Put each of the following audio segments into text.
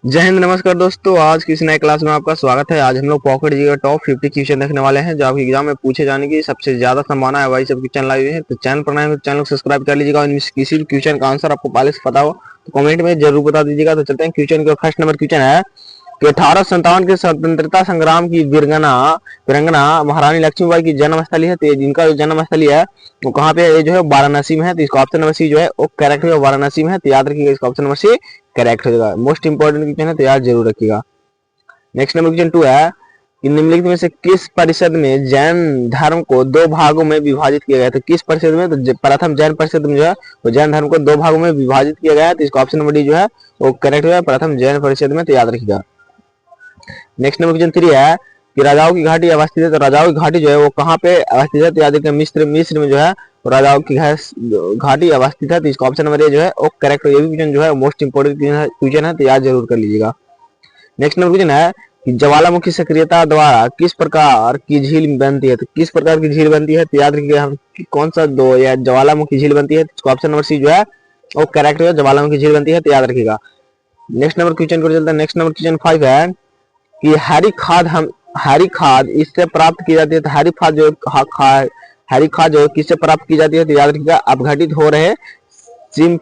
जय हिंद, नमस्कार दोस्तों। आज की इस नए क्लास में आपका स्वागत है। आज हम लोग पॉकेट जी का टॉप 50 क्वेश्चन देखने वाले हैं जो आपके एग्जाम में पूछे जाने की सबसे ज्यादा संभावना है। वही सब क्वेश्चन लाए हुए हैं, तो चैनल पर नए हो तो चैनल को सब्सक्राइब कर लीजिएगा। इनमें से किसी भी क्वेश्चन का आंसर आपको पहले से पता हो तो कमेंट में जरूर बता दीजिएगा। तो चलते हैं क्वेश्चन का। फर्स्ट नंबर क्वेश्चन है कि 1857 के स्वतंत्रता संग्राम की वीरंगना महारानी लक्ष्मीबाई की जन्म स्थली है। तो जिनका जो जन्म स्थली है वो कहाँ पे है? ये जो है वाराणसी में है। तो इसका ऑप्शन नंबर सी जो है वो करेक्ट है, वाराणसी में है। तो याद रखिएगा, इसका ऑप्शन नंबर सी करेक्ट हो जाएगा। मोस्ट इंपोर्टेंट क्वेश्चन है, तो याद जरूर रखिएगा। नेक्स्ट नंबर क्वेश्चन 2 है कि निम्नलिखित में से किस परिषद में जैन धर्म को दो भागों में विभाजित किया गया है? तो किस परिषद में? तो प्रथम जैन परिषद में जो है वो जैन धर्म को दो भागों में विभाजित किया गया है। तो इसका ऑप्शन नंबर डी जो है वो करेक्ट है, प्रथम जैन परिषद में। तो याद रखिएगा। नेक्स्ट नंबर क्वेश्चन 3 है कि राजाओं की घाटी अवस्थित है। तो राजाओं की घाटी जो है वो कहाँ पे अवस्थित है? तो याद रखिएगा, मिस्र में जो है राजाओं की घाटी अवस्थित है। तो इसका ऑप्शन नंबर ए जो है वो करेक्ट है। ये भी क्वेश्चन जो है मोस्ट इंपोर्टेंट क्वेश्चन है, तो याद जरूर कर लीजिएगा। नेक्स्ट नंबर क्वेश्चन है कि ज्वालामुखी सक्रियता द्वारा किस प्रकार की झील बनती है? तो किस प्रकार की झील बनती है? तो याद रखिए हम कि कौन सा दो या ज्वालामुखी झील बनती है। तो ऑप्शन नंबर सी जो है वो करेक्ट है, ज्वालामुखी झील बनती है। तो याद रखिएगा। नेक्स्ट नंबर क्वेश्चन को चलते हैं। नेक्स्ट नंबर क्वेश्चन 5 है कि हरी खाद इससे प्राप्त की जाती है। तो हरी खाद जो किससे प्राप्त की जाती है? तो याद रखिएगा, अपघटित हो रहे सिम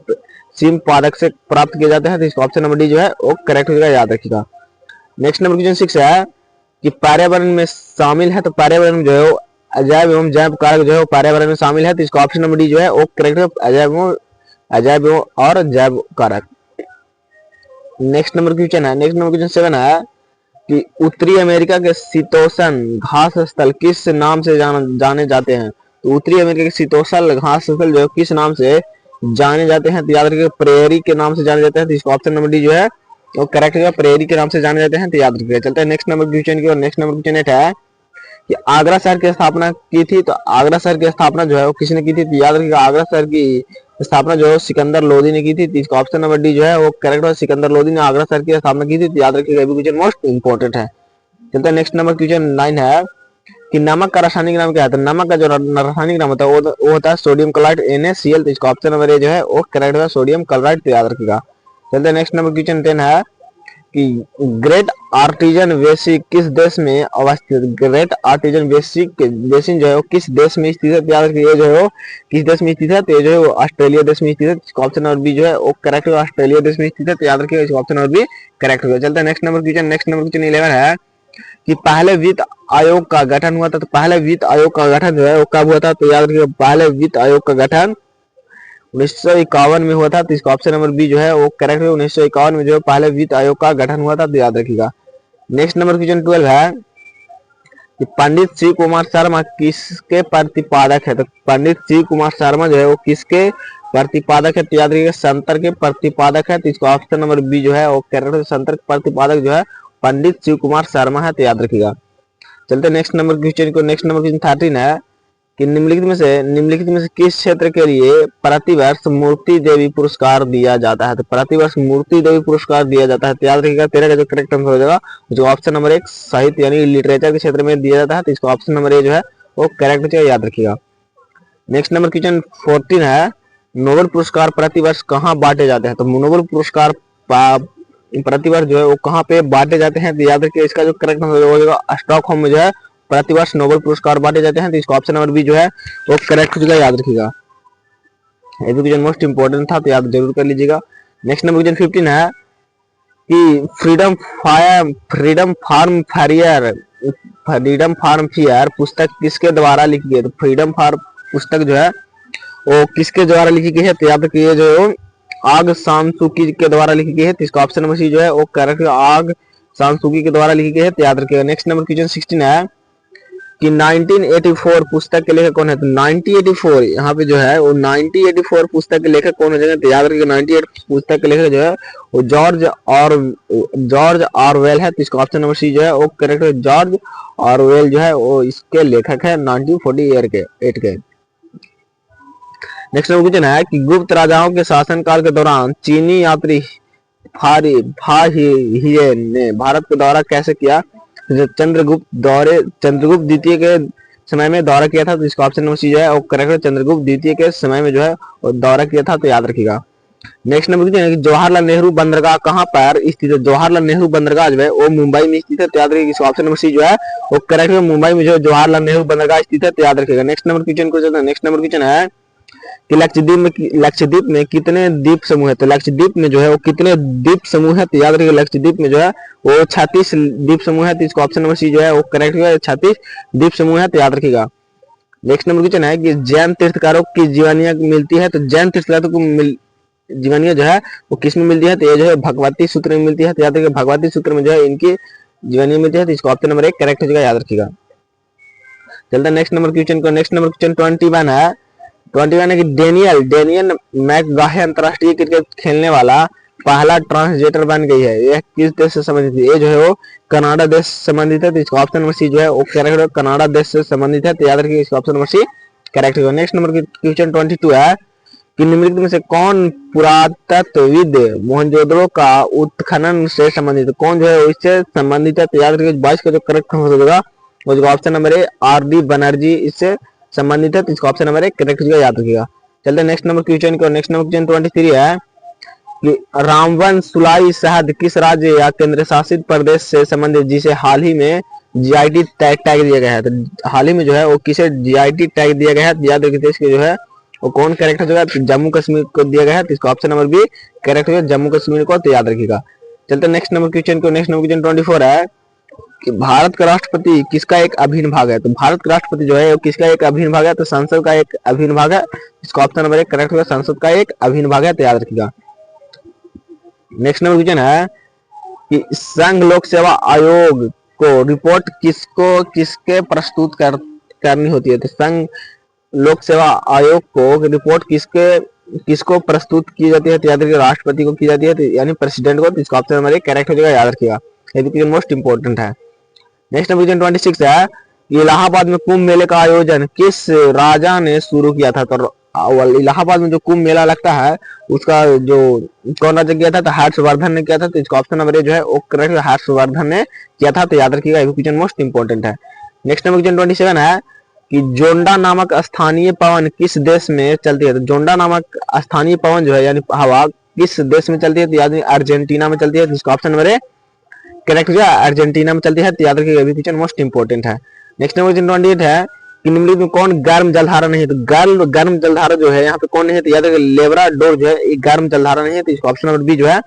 सिम पादक से प्राप्त किए जाते हैं। तो इसका ऑप्शन नंबर डी जो है वो करेक्ट हो जाएगा, याद रखिएगा। नेक्स्ट नंबर क्वेश्चन 6 है कि पर्यावरण में शामिल है। तो पर्यावरण जो है वो अजैव एवं जैव कारक जो है वो पर्यावरण में शामिल है। तो इसका ऑप्शन नंबर डी जो है वो करेक्ट है, अजैव और जैव कारक। नेक्स्ट नंबर क्वेश्चन है, नेक्स्ट नंबर क्वेश्चन 7 है कि उत्तरी अमेरिका के शीतोष्ण घास स्थल किस नाम से जाने जाते हैं? तो उत्तरी अमेरिका के शीतोष्ण घास स्थल जो है किस नाम से जाने जाते हैं? तो याद रखिएगा, प्रेयरी के नाम से जाने जाते हैं। तो इसका ऑप्शन नंबर डी जो है वो करेक्ट है, प्रेयरी के नाम से जाने जाते हैं। तो याद रखिएगा। चलते हैं नेक्स्ट नंबर क्वेश्चन की और। नेक्स्ट नंबर क्वेश्चन 8 है कि आगरा शहर की स्थापना की थी। तो आगरा शहर की स्थापना जो है वो किसने की थी? तो याद रखिएगा, आगरा शहर की स्थापना जो है सिकंदर लोदी ने की थी। तो इसका ऑप्शन नंबर डी जो है वो करेक्ट है, सिकंदर लोदी ने आगरा शहर की स्थापना की थी। तो याद रखिएगा, ये क्वेश्चन मोस्ट इंपोर्टेंट है। चलते हैं नेक्स्ट नंबर क्वेश्चन 9 है कि नमक का रासायनिक नाम क्या है? तो नमक का जो रासायनिक नाम होता है वो होता है सोडियम क्लोराइड NaCl। तो इसका ऑप्शन नंबर ए जो है वो करेक्ट है, सोडियम क्लोराइड। तो याद रखिएगा। चलते हैं नेक्स्ट नंबर क्वेश्चन 10 है कि ग्रेट आर्टिजन बेसिन किस देश में अवस्थित? ग्रेट आर्टिजन बेसिन जो है वो किस देश में स्थित है? तो याद रखिए, जो है वो किस देश में स्थित है? तो ये जो है वो ऑस्ट्रेलिया देश में स्थित है। ऑप्शन नंबर बी जो है वो करेक्ट है, ऑस्ट्रेलिया देश में स्थित है। तो याद रखिएगा, ऑप्शन नंबर बी करेक्ट होगा। चलते हैं next number question. Next number question 11 है कि पहले वित्त आयोग का गठन हुआ था। तो पहले वित्त आयोग का गठन जो है वो कब हुआ था? तो याद रखिएगा, पहले वित्त आयोग का गठन 1951 में हुआ था। तो इसका ऑप्शन नंबर बी जो है वो करेक्ट है, 1951 में जो है पहले वित्त आयोग का गठन हुआ था। तो याद रखिएगा। नेक्स्ट नंबर क्वेश्चन 12 है कि पंडित शिव कुमार शर्मा किसके प्रतिपादक है? तो पंडित शिव कुमार शर्मा जो है वो किसके प्रतिपादक है? तो याद रखिएगा, संतर के प्रतिपादक है। तो इसका ऑप्शन नंबर बी जो है वो करेक्ट है, संतर के प्रतिपादक जो है पंडित शिव कुमार शर्मा है। तो याद रखिएगा। चलते नेक्स्ट नंबर क्वेश्चन को। नेक्स्ट नंबर क्वेश्चन 13 है कि निम्नलिखित में से किस क्षेत्र के लिए प्रतिवर्ष मूर्ति देवी पुरस्कार दिया जाता है? तो प्रतिवर्ष मूर्ति देवी पुरस्कार दिया जाता है। तो याद रखिएगा, तेरह का जो करेक्ट आंसर हो जाएगा जो ऑप्शन नंबर 1 साहित्य यानी लिटरेचर के क्षेत्र में दिया जाता है। तो इसका ऑप्शन नंबर ए जो है वो करेक्ट हो जाएगा, याद रखिएगा। नेक्स्ट नंबर क्वेश्चन 14 है नोबेल पुरस्कार प्रतिवर्ष कहाँ बांटे जाते हैं? तो नोबेल पुरस्कार प्रतिवर्ष जो है वो कहाँ पे बांटे जाते हैं? तो याद रखिए, इसका जो करेक्ट आंसर हो जाएगा स्टॉकहोम में जो है प्रतिवर्ष नोबेल पुरस्कार बांटे जाते हैं। तो इसका ऑप्शन नंबर बी जो है वो करेक्ट हो जाएगा, याद रखिएगा। एजुकेशन मोस्ट इंपोर्टेंट था, तो याद जरूर कर लीजिएगा। नेक्स्ट नंबर क्वेश्चन 15 है कि फ्रीडम फार्म फेयर पुस्तक किसके द्वारा लिखी गई? तो फ्रीडम फार्म पुस्तक जो है वो किसके द्वारा लिखी गई है? तो याद रखिए, जो आग सांसुकी के द्वारा लिखी गई है। तो इसका ऑप्शन नंबर सी जो है वो करेक्ट, आग सांसुकी के द्वारा लिखी गई है। तो याद रखिएगा। नेक्स्ट नंबर क्वेश्चन 16 है कि 1984 पुस्तक के लेखक कौन है? तो 1984 यहाँ पे जो है वो 1984 पुस्तक के लेखक कौन हो जाएंगे? तो याद रखिएगा, 98 पुस्तक के लेखक जो है वो जॉर्ज ऑरवेल है। तो इसका ऑप्शन नंबर सी जो है वो करेक्ट है, जॉर्ज ऑरवेल जो है वो इसके लेखक है 1948 के। नेक्स्ट क्वेश्चन है कि गुप्त राजाओं के शासनकाल के दौरान चीनी यात्री फाहिये ने भारत का दौरा कैसे किया? चंद्रगुप्त द्वितीय के समय में दौरा किया था। तो इसका ऑप्शन नंबर सी जो है वो करेक्ट है, चंद्रगुप्त द्वितीय के समय में जो है वो दौरा किया था। तो याद रखिएगा। नेक्स्ट नंबर क्वेश्चन है कि जवाहरलाल नेहरू बंदरगाह कहाँ पर स्थित है। जवाहरलाल नेहरू बंदरगाह जो है वो मुंबई में स्थित है, तो याद रखिएगा ऑप्शन नंबर सी जो है वो करेक्ट है। मुंबई में जो है जवाहरलाल नेहरू बंदरगाह स्थित है, तो याद रखिएगा। नेक्स्ट नंबर क्वेश्चन को नेक्स्ट नंबर क्वेश्चन है कि लक्षद्वीप में कितने द्वीप समूह है। तो लक्षद्वीप में जो है वो कितने द्वीप समूह है, तो याद रखिएगा लक्षद्वीप में जो है वो 36 द्वीप समूह है, तो इसका ऑप्शन नंबर सी जो है वो करेक्ट है, 36 द्वीप समूह है, तो याद रखिएगा। नेक्स्ट नंबर क्वेश्चन है कि जैन तीर्थकारों की जीवनियां मिलती है। तो जैन तीर्थकारों को जीवनियां जो है वो किस में मिलती है, तो ये जो है भगवती सूत्र में मिलती है, तो याद रखिएगा भगवती सूत्र में जो है इनकी जीवनियां मिलती है, तो इसका ऑप्शन नंबर 1 करेक्ट हो जाएगा, याद रखिएगा। चलते हैं नेक्स्ट नंबर क्वेश्चन को। नेक्स्ट नंबर क्वेश्चन 21 है। 21 है कि डेनियल मैकगाहे अंतरराष्ट्रीय क्रिकेट खेलने वाला पहला ट्रांसजेंडर बन गई है, यह किस देश से संबंधित है। ये जो है वो कनाडा देश से संबंधित है, तो इसका ऑप्शन नंबर सी जो है वो करेक्ट है, कनाडा देश से संबंधित है, तो याद रखिए इसका ऑप्शन नंबर सी करेक्ट होगा। नेक्स्ट नंबर क्वेश्चन 22 है कि निम्नलिखित में से कौन पुरातत्वविद मोहनजोदड़ो का उत्खनन से संबंधित है। कौन जो है इससे संबंधित है, तो याद रखिए 22 का जो करेक्ट हो जाएगा वो जो ऑप्शन नंबर है आर.डी. बनर्जी इससे संबंधित है, तो इसका ऑप्शन नंबर 1 करेक्ट हो जाएगा, याद रखिएगा। चलते नेक्स्ट नंबर क्वेश्चन को। नेक्स्ट नंबर क्वेश्चन 23 है कि रामवन सुलाई शहद किस राज्य या केंद्र शासित प्रदेश से संबंधित जिसे हाल ही में जीआईटी टैग दिया गया है। तो हाल ही में जो है वो किसे जीआईटी टैग दिया गया है, तो याद रखिए इसके जो है वो कौन करेक्ट हो जाएगा, तो जम्मू कश्मीर को दिया गया है, तो इसका ऑप्शन नंबर बी करेक्ट हो जाएगा, जम्मू कश्मीर को, तो याद रखिएगा। चलते नेक्स्ट नंबर क्वेश्चन को। नेक्स्ट नंबर क्वेश्चन 24 है कि भारत का राष्ट्रपति किसका एक अभिन्न भाग है। तो भारत का राष्ट्रपति जो है वो किसका एक अभिन्न भाग है, तो संसद का एक अभिन्न भाग है, इसका ऑप्शन नंबर 1 करेक्ट होगा, संसद का एक अभिन्न भाग है, तो याद रखिएगा। नेक्स्ट नंबर क्वेश्चन है कि संघ लोक सेवा आयोग को रिपोर्ट किसके प्रस्तुत करनी होती है। तो संघ लोक सेवा आयोग को रिपोर्ट किसको प्रस्तुत की जाती है, तो याद रखिए राष्ट्रपति को की जाती है, तो यानी प्रेसिडेंट को, तो इसका ऑप्शन नंबर 1 करेक्ट हो जाएगा, याद रखिएगा। ये क्वेश्चन मोस्ट इंपोर्टेंट है। नेक्स्ट क्वेश्चन 26 है कि इलाहाबाद में कुंभ मेले का आयोजन किस राजा ने शुरू किया था। तो इलाहाबाद में जो कुंभ मेला लगता है उसका जो कौन राजा किया था, तो हर्षवर्धन ने किया था, तो इसका ऑप्शन नंबर ए जो है वो करेक्ट हर्षवर्धन ने किया था, तो याद रखिएगा ये क्वेश्चन मोस्ट इंपोर्टेंट है। नेक्स्ट नंबर क्वेश्चन 27 है कि जोंडा नामक स्थानीय पवन किस देश में चलती है। तो जोंडा नामक स्थानीय पवन जो है यानी हवा किस देश में चलती है, तो याद अर्जेंटीना में चलती है, तो इसका ऑप्शन नंबर ए करेक्ट हो जाए, अर्जेंटीना में चलती है, तो याद रखिएगा ये क्वेश्चन मोस्ट इंपोर्टेंट है। नेक्स्ट नंबर क्वेश्चन 28 है कि निम्नलिखित में कौन गर्म जलधारा नहीं है। तो गर्म जलधारा जो है यहाँ पे कौन नहीं है, तो याद रखिए लेब्राडोर जो है एक गर्म जलधारा नहीं है, तो इसका ऑप्शन नंबर बी जो है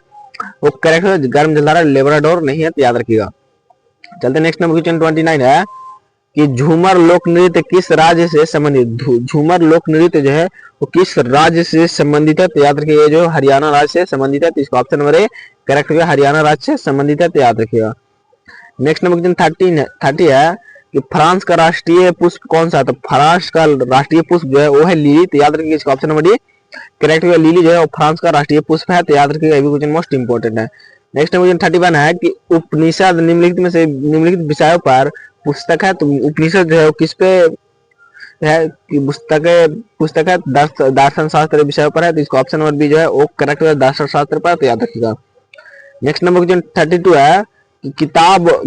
वो करेक्ट है, गर्म जलधारा लेब्राडोर नहीं है, तो याद रखिएगा। चलते नेक्स्ट नंबर क्वेश्चन 29 है कि झूमर लोक नृत्य किस राज्य से संबंधित। झूमर लोक नृत्य जो है वो किस राज्य से संबंधित है, तो याद रखिए ये जो हरियाणा राज्य से संबंधित है, तो इसका ऑप्शन नंबर ए करेक्ट होगा, हरियाणा राज्य से संबंधित है, तो याद रखिएगा। नेक्स्ट नंबर क्वेश्चन 30 है कि फ्रांस का राष्ट्रीय पुष्प कौन सा है। तो फ्रांस का राष्ट्रीय पुष्प जो है वो है लिली, तो याद रखिए इसका ऑप्शन नंबर डी करेक्ट होगा, लिली जो है वो फ्रांस का राष्ट्रीय पुष्प है, तो याद रखिएगा ये क्वेश्चन मोस्ट इंपोर्टेंट है। नेक्स्ट क्वेश्चन 31 है कि उपनिषद निम्नलिखित में से निम्नलिखित विषयों पर पुस्तक है। तो उपनिषद जो है वो किस पे है कि पुस्तक है दर्शन शास्त्र विषय पर है, तो इसका ऑप्शन नंबर बी जो है वो करेक्ट होगा, दर्शन शास्त्र पर, तो याद रखिएगा। नेक्स्ट नंबर क्वेश्चन 32 है कि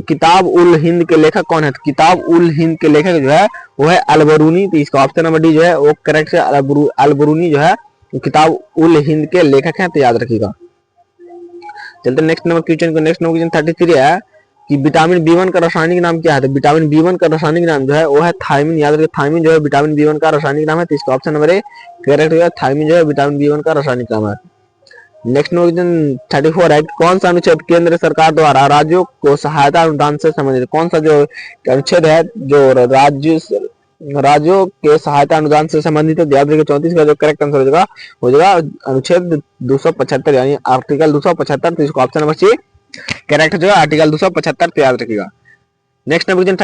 किताब उल हिंद के लेखक कौन है। तो किताब उल हिंद के लेखक जो है वो है अलबरूनी, तो इसका ऑप्शन नंबर डी जो है वो करेक्ट है, अलबरूनी जो है किताब उल हिंद के लेखक हैं, तो याद रखिएगा। चलते नेक्स्ट नंबर क्वेश्चन को। नेक्स्ट नंबर क्वेश्चन 33 है कि विटामिन बी1 का रासायनिक नाम क्या है। तो विटामिन बी1 का रासायनिक नाम जो है वो है थायमिन, याद रखिए थायमिन जो है विटामिन बी1 का रासायनिक नाम है, तो इसका ऑप्शन नंबर ए करेक्ट होगा, थायमिन जो है विटामिन बी1 का रासायनिक नाम है। नेक्स्ट क्वेश्चन 34 है कौन सा अनुच्छेद केंद्र सरकार द्वारा राज्यों को सहायता अनुदान से संबंधित। कौन सा जो अनुच्छेद है जो राज्यों के सहायता अनुदान से संबंधित है, याद रखिए 34 का जो करेक्ट आंसर हो जाएगा अनुच्छेद 275 यानी आर्टिकल 275, तो इसको ऑप्शन नंबर सी करेक्ट जो है आर्टिकल 275, तो याद रखिएगा। नेक्स्ट क्वेश्चन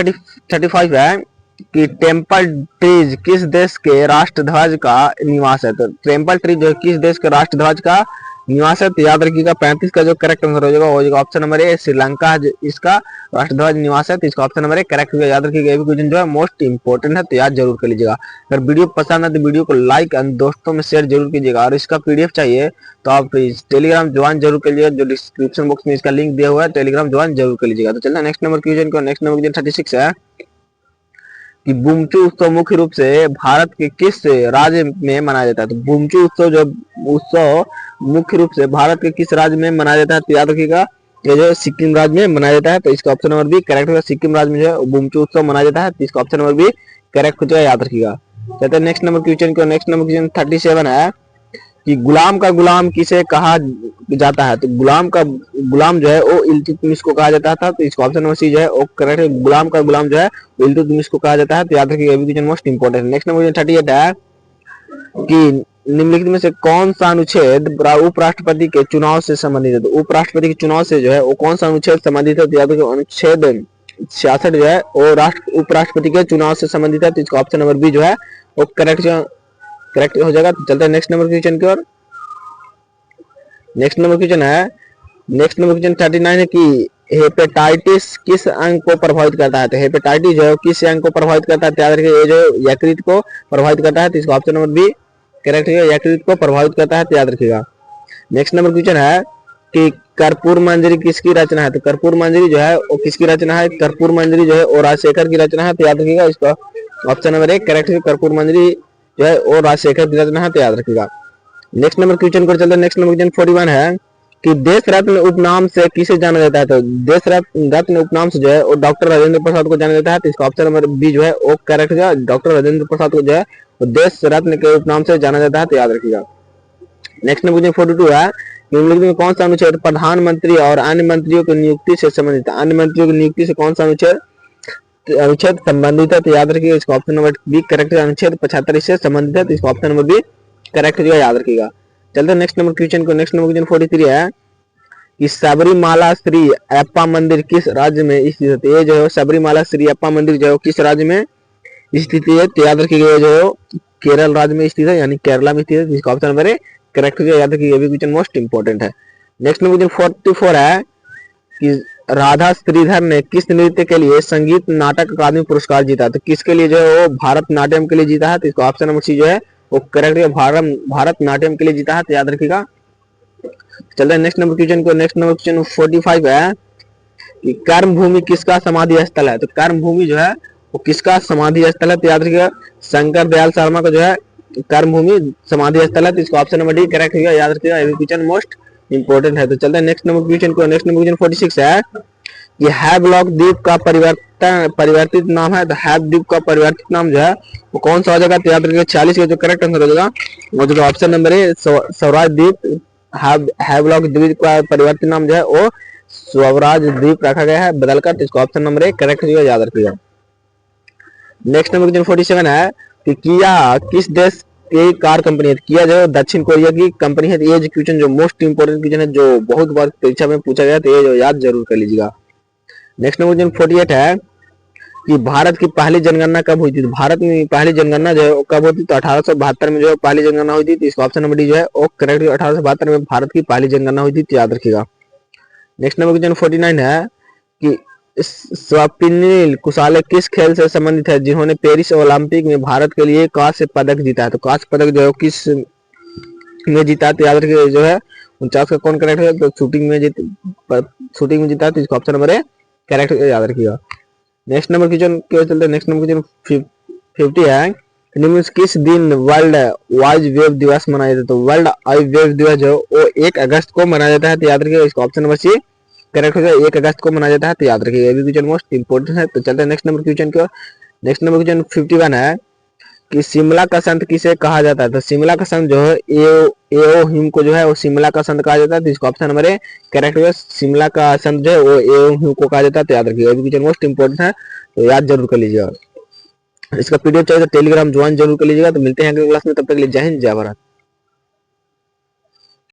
35 है कि टेम्पल ट्रीज किस देश के राष्ट्रध्वज का निवास है। तो टेम्पल ट्री जो है किस देश के राष्ट्रध्वज का निवास है, तो याद रखिएगा 35 का जो करेक्ट आंसर हो जाएगा ऑप्शन नंबर ए श्रीलंका इसका राष्ट्रध्वज निवास है, तो इसका ऑप्शन नंबर ए करेक्ट होगा, याद रखिएगा। ये भी क्वेश्चन जो है मोस्ट इंपोर्टेंट है, तो याद जरूर कर लीजिएगा। अगर वीडियो पसंद है तो वीडियो को लाइक और दोस्तों में शेयर जरूर कीजिएगा, और इसका पीडीएफ चाहिए तो आप टेलीग्राम ज्वाइन जरूर कर लीजिएगा, जो डिस्क्रिप्शन बॉक्स में इसका लिंक दिया हुआ है, टेलीग्राम ज्वाइन जरूर कर लीजिएगा। तो चलना नेक्स्ट नंबर क्वेश्चन को। नेक्स्ट नंबर क्वेश्चन 36 है कि बुमचू उत्सव मुख्य रूप से भारत के किस राज्य में मनाया जाता है। तो बुमचू उत्सव जो उत्सव मुख्य रूप से भारत के किस राज्य में मनाया जाता है, तो याद रखिएगा ये जो सिक्किम राज्य में मनाया जाता है। तो इसका ऑप्शन नंबर बी करेक्ट होगा, सिक्किम राज्य में जो है बुमचू उत्सव मनाया जाता है। तो इसका ऑप्शन नंबर बी करेक्ट हो जाएगा, याद रखिएगा। चलते हैं नेक्स्ट नंबर क्वेश्चन को। नेक्स्ट नंबर क्वेश्चन 37 है कि गुलाम का गुलाम किसे कहा जाता है। तो गुलाम जो है वो इल्तुतमिश को कहा जाता था। तो इसका ऑप्शन नंबर सी जो है वो करेक्ट है, गुलाम का गुलाम जो है वो इल्तुतमिश को कहा जाता है। तो याद रखिए question most important. Next number 38 है कि निम्नलिखित में से कौन सा अनुच्छेद उपराष्ट्रपति के चुनाव से संबंधित है। तो उपराष्ट्रपति के चुनाव से जो है वो कौन सा अनुच्छेद संबंधित है। तो याद रखिए अनुच्छेद 66 जो है वो उपराष्ट्रपति के चुनाव से संबंधित है। तो इसका ऑप्शन नंबर बी जो है वो करेक्ट हो जाएगा। तो चलते हैं नेक्स्ट नंबर क्वेश्चन की ओर। नेक्स्ट नंबर क्वेश्चन है, नेक्स्ट नंबर क्वेश्चन 39 है कि हेपेटाइटिस किस अंग को प्रभावित करता है। तो हेपेटाइटिस जो है किस अंग को प्रभावित करता है। याद रखिए ये जो यकृत को प्रभावित करता है। तो इसका ऑप्शन नंबर बी करेक्ट है, यकृत को प्रभावित करता है। तो याद रखिएगा। नेक्स्ट नंबर क्वेश्चन है कि कर्पूर मंजरी किसकी रचना है। तो कर्पूर मंजरी जो है वो किसकी रचना है। कर्पूर मंजरी जो है वो राजशेखर की रचना है। तो याद रखिएगा इसका ऑप्शन नंबर एक करेक्ट है, कर्पूर मंजरी जो है वो राजशेखर की रचना है। तो याद रखिएगा। नेक्स्ट नंबर क्वेश्चन को चलते हैं। नेक्स्ट नंबर क्वेश्चन 41 है कि देश रत्न उपनाम से किसे जाना जाता है। तो देश रत्न उपनाम से जो है वो डॉक्टर राजेंद्र प्रसाद को जाना जाता है। तो इसका ऑप्शन नंबर बी जो है वो करेक्ट है, डॉक्टर राजेंद्र प्रसाद को जो है वो देश रत्न के उपनाम से जाना जाता है। तो याद रखिएगा। नेक्स्ट नंबर क्वेश्चन 42 है निम्नलिखित में कौन सा अनुच्छेद प्रधानमंत्री और अन्य मंत्रियों की नियुक्ति से संबंधित है। अन्य मंत्रियों की नियुक्ति से कौन सा अनुच्छेद संबंधित है। तो याद रखिएगा इसका ऑप्शन नंबर बी करेक्ट है, अनुच्छेद 75 से संबंधित है। तो इसका ऑप्शन नंबर बी करेक्ट जो है, याद रखिएगा। चलते हैं नेक्स्ट नंबर क्वेश्चन को। नेक्स्ट नंबर क्वेश्चन 43 है कि सबरीमाला श्री अयप्पा मंदिर किस राज्य में स्थित है। तो ये जो है सबरीमाला श्री अयप्पा मंदिर जो है किस राज्य में स्थित है। तो याद रखिएगा जो है केरल राज्य में स्थित है, यानी केरला में स्थित है। इसका ऑप्शन नंबर करेक्ट हो गया, याद रखिए ये भी क्वेश्चन मोस्ट इंपोर्टेंट है। नेक्स्ट क्वेश्चन 44 है कि राधा श्रीधर ने किस नृत्य के लिए संगीत नाटक अकादमी पुरस्कार जीता। तो किसके लिए जो है वो भारत नाट्यम के लिए जीता है। तो इसका ऑप्शन नंबर सी जो है वो करेक्ट है, भारत नाट्यम के लिए जीता है। तो याद रखिएगा। चलते हैं नेक्स्ट नंबर क्वेश्चन को। नेक्स्ट नंबर क्वेश्चन 45 है कि कर्म भूमि किसका समाधि स्थल है। तो कर्म भूमि जो है वो किसका समाधि स्थल है। तो याद रखिएगा शंकर दयाल शर्मा का जो है कर्म भूमि समाधि स्थल है। तो इसका ऑप्शन नंबर डी करेक्ट होगा, याद रखिएगा ये क्वेश्चन मोस्ट इंपोर्टेंट है। तो चलते हैं नेक्स्ट नंबर क्वेश्चन को। नेक्स्ट नंबर क्वेश्चन 46 है कि हैवलॉक द्वीप का परिवर्तित नाम है। तो हैव द्वीप का परिवर्तित नाम जो है वो कौन सा हो जाएगा। तो याद रखिएगा 46 का जो करेक्ट आंसर हो जाएगा वो जो ऑप्शन नंबर है स्वराज द्वीप। हैवलॉक द्वीप का परिवर्तित नाम जो है वो स्वराज द्वीप रखा गया है बदलकर। तो इसका ऑप्शन नंबर करेक्ट होगा, याद रखिएगा। नेक्स्ट नंबर क्वेश्चन 47 है कि किया किस देश की कार कंपनी है। किया जो दक्षिण कोरिया की कंपनी है। ये क्वेश्चन जो मोस्ट इंपोर्टेंट क्वेश्चन है जो बहुत बार परीक्षा में पूछा गया, तो ये जो याद जरूर कर लीजिएगा। नेक्स्ट नंबर क्वेश्चन 48 है कि भारत की पहली जनगणना कब हुई थी। भारत में पहली जनगणना जो है कब होती। तो 1872 में जो है पहली जनगणना हुई थी। तो इसका ऑप्शन नंबर डी जो है वो करेक्ट 1872 में भारत की पहली जनगणना हुई थी। तो याद रखिएगा। नेक्स्ट नंबर क्वेश्चन 49 है कि स्वप्निल कुसाले किस खेल से संबंधित है जिन्होंने पेरिस ओलंपिक में भारत के लिए कांस्य पदक जीता है। तो कांस्य पदक जो है किस में जीता है। तो याद रखिए जो है 49 का कौन करेक्ट है। तो शूटिंग में जीता है। तो इसका ऑप्शन नंबर करेक्ट याद रखिएगा। नेक्स्ट नंबर क्वेश्चन क्यों चलते हैं। नेक्स्ट नंबर क्वेश्चन 50 है निम्न किस दिन वर्ल्ड वाइज वेब दिवस मनाया जाता है। तो वर्ल्ड आई वेब दिवस जो वो 1 अगस्त को मनाया जाता है। तो याद रखिएगा इसका ऑप्शन नंबर सी करेक्ट हो जाए, 1 अगस्त को मनाया जाता है। तो याद रखिएगा ये भी क्वेश्चन मोस्ट इंपोर्टेंट है। तो चलते हैं नेक्स्ट नंबर क्वेश्चन की ओर। नेक्स्ट नंबर क्वेश्चन 51 है कि शिमला का संत किसे कहा जाता है। तो शिमला का संत जो है एओहिम को जो है वो शिमला का संत कहा जाता है। तो इसका ऑप्शन नंबर करेक्ट है, शिमला का संत जो है वो एओहिम को कहा जाता है। तो याद रखिएगा ये भी क्वेश्चन मोस्ट इंपोर्टेंट है, तो याद जरूर कर लीजिएगा। इसका पीडीएफ चाहिए तो टेलीग्राम ज्वाइन जरूर कर लीजिएगा। तो मिलते हैं अगले क्लास में, तब तक के लिए जय हिंद जय भारत।